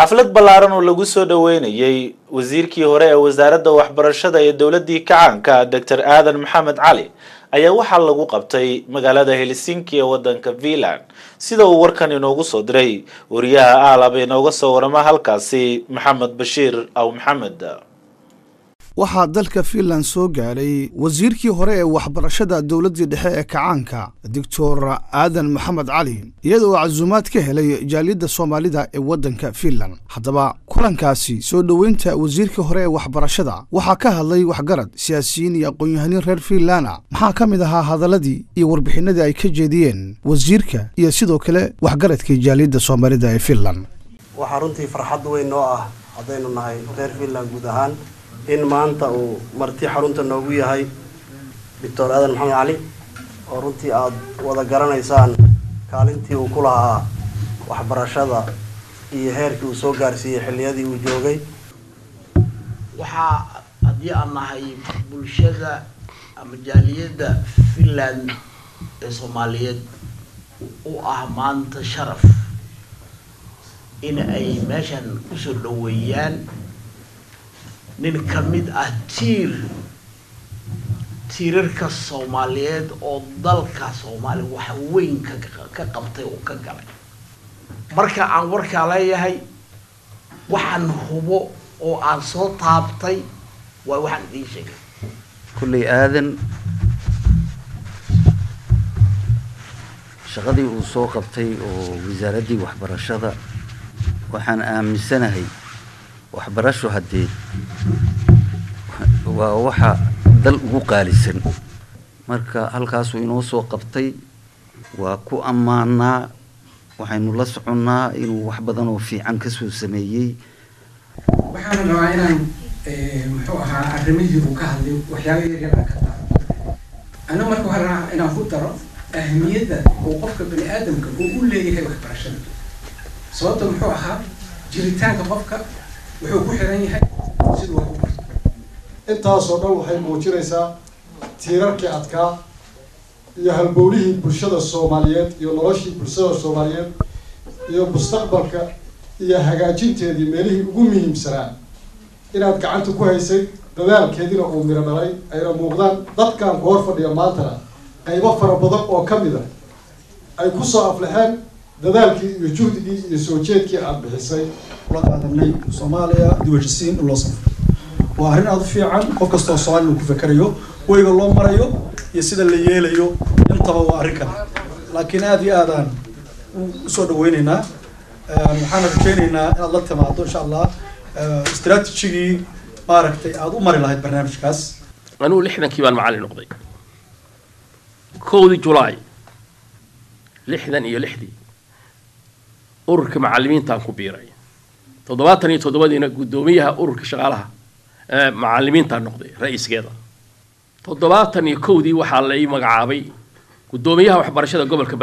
xaflad ballaaran oo lagu soo dhaweynayay wasiirkii hore ee wasaaradda waxbarashada ee dawladii kacaanka Dr. Aadan Maxamed Cali ayaa waxaa lagu qabtay magaalada Helsinki ee wadanka Finland sida uu warkan inoogu soo diray wariyaha Aalab inooga soo warama halkaasi Maxamed Bashiir aw Maxamed. waxaa dalka Finland soo gaaray wasiirkii hore ee waxbarashada dawladda dhexe ee kacaanka Dr. Aadan Maxamed Cali iyadoo casuumaad ka helay jaaliyadda Soomaalida ee wadanka Finland. haddaba kulankaasi soo dhaweynta wasiirkii hore ee waxbarashada waxaa ka hadlay waxgarad siyaasiyiin iyo aqoon-yahaniin reer Finland maxaa ka mid ahaa hadaladii iyo warbixinadii ay ka jeediyeen wasiirka iyo sidoo kale waxgaradka jaaliyadda Soomaalida ee Finland. waxaa runtii farxad weyn oo ah hadaynu nahay reer Finland guud ahaan in maanta uu marti xarunta noogu yahay Dr. Aadan Maxamed Cali oo runtii aad wada garanaysaan kaalintii uu ku lahaa waxbarashada iyo heerkii uu soo gaarsiiyay xilliyadii uu joogay. waxaa haddii aan nahay bulshada ama jaaliyadda Finland ee Soomaaliyeed u ah maanta sharaf in ay meeshan ku soo dhaweeyaan nin kamid ah tiirarka Soomaaliyeed oo dalka Soomaali wax weyn ka qabtay oo ka galay. marka aan warka leeyahay waxaan hubo oo aan soo taabtay waa waxaan idin sheegay kulli aadan shaqadii uu soo qabtay oo wasaaradii waxbarashada waxaan aaminsanahay waxbarasho hadii waa waxa dal ugu qaalisan marka halkaas uu inoo soo qabtay waa ku amaanaa waxaynu la soconaa inuu wax badan oo fiican ka soo sameeyay. waxaan rabaa inaan muxuu ahaa arrimihii uu ka hadlay waxyaabo yar ka taabto ana marka waxaan rabaa inaan ku daro ahmiyadda uu qofka bani aadamka uu u leeyahay waxbarashada sababta muxuu ahaa jiritaanka qofka wuxuu ku xiran yahay sidoo uu barto. intaas oo dhan waxay muujinaysaa tiirarkii adkaa iyo halbowlihii bulshada Soomaaliyeed iyo noloshii bulshada Soomaaliyeed iyo mustaqbalka iyo hagaajinteedii meelihii ugu muhiimsanaa inaad gacanta ku haysay dadaalkeedina uu miro dhalay ayna muuqdaan dadkan ku hor fadhiya maantana qaybo fara badan oo ka mid ah ay ku soo aflaxeen dadaalkii iyo juhdigii iyo soo jeedkii aad bixisay. la qaadanay Soomaaliya diwajisiin loo safro waa arrin aad u fiican qof kasta oo Soomaali ku fakarayo wayga loo marayo iyo sida la yeelayo intaba waa arrin kale laakiin aad iyo aadaan soo dhaweynaynaa waxaan rajaynaynaa inaad la timaado insha Allah istiraatiijigii maaragtay aad u mari lahayd barnaamijkaas. anuu 60kii baan macallin noqday 1 July 66 ururka macallimiinta ku biiray 77diina gudoomiyaha ururka shaqaalaha macallimiinta noqday ra'iiskeeda 71dii waxaa la magacaabay gudoomiyaha waxbarashada gobolka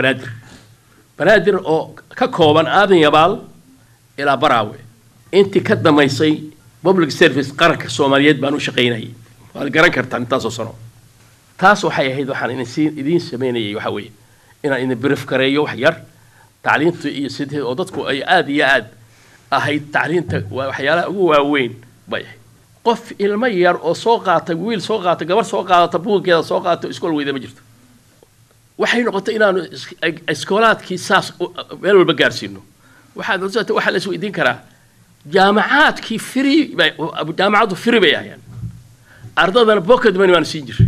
Banaadir oo ka kooban Aadan Yabaal ilaa Baraawe intii ka damaysay public service qaranka Soomaaliyeed baan u shaqeynayay waad garan kartaa intaas oo sano taas waxay ahayd waxaan idin sameynayay waxa weeye inaan idin brief gareeyo wax yar tacliinta iyo sidii oo dadku ay aad iyo aad ahayd tacliinta waxyaalaha ugu waaweyn bay qof ilmo yar oo soo qaatay wiil soo qaatay gabar soo qaatay buugeeda soo qaatay iskool weyda ma jirto waxay noqotay inaanu iskoolaadkii saas meel walba gaarsiino waxa la isweydiin karaa jaamacaadkii free jaamacadu free bay ayaan ardadana pocket money waan siin jiray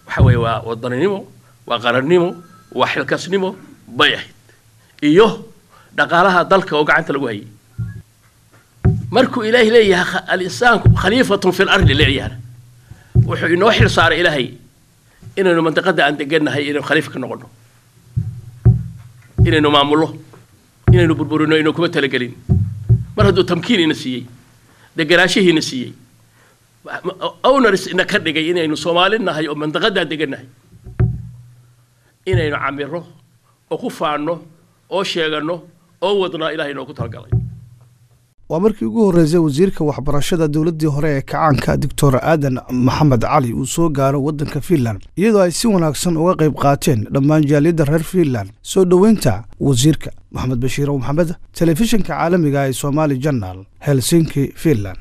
waxa weeye waa wadaninimo waa qarannimo waa xilkasnimo bay ahayd iyo dhaqaalaha dalka oo gacanta lagu hayay markuu ilaahay leeyahay al-insaanku khaliifatun fil ardi leeyahay wuxuu inoo xil saaray ilaahay inaynu mantiqada aan deganahay inaynu khaliif ka noqono inaynu maamulo inaynu burburino inaynu kuma talagelin mar hadduu tamkiin ina siiyey deganaashihiina siiyey owners ina ka dhigay inaynu Soomaali nahay oo mantiqada deganahay inaynu camiro oo ku faano oo sheegano oo wadna ilaahay inoo ku talgalay. waa markii ugu horreysay wasiirka waxbarashada dowladdii hore ee kacaanka doctor aadan maxamed cali uu soo gaaro waddanka Finland iyadoo ay si wanaagsan uga qayb qaateen dhammaan jaaliyadda reer Finland soo dhoweynta wasiirka Maxamed Bashiir oo Maxamed telefishinka caalamiga ee Somali Journal Helsinki Finland.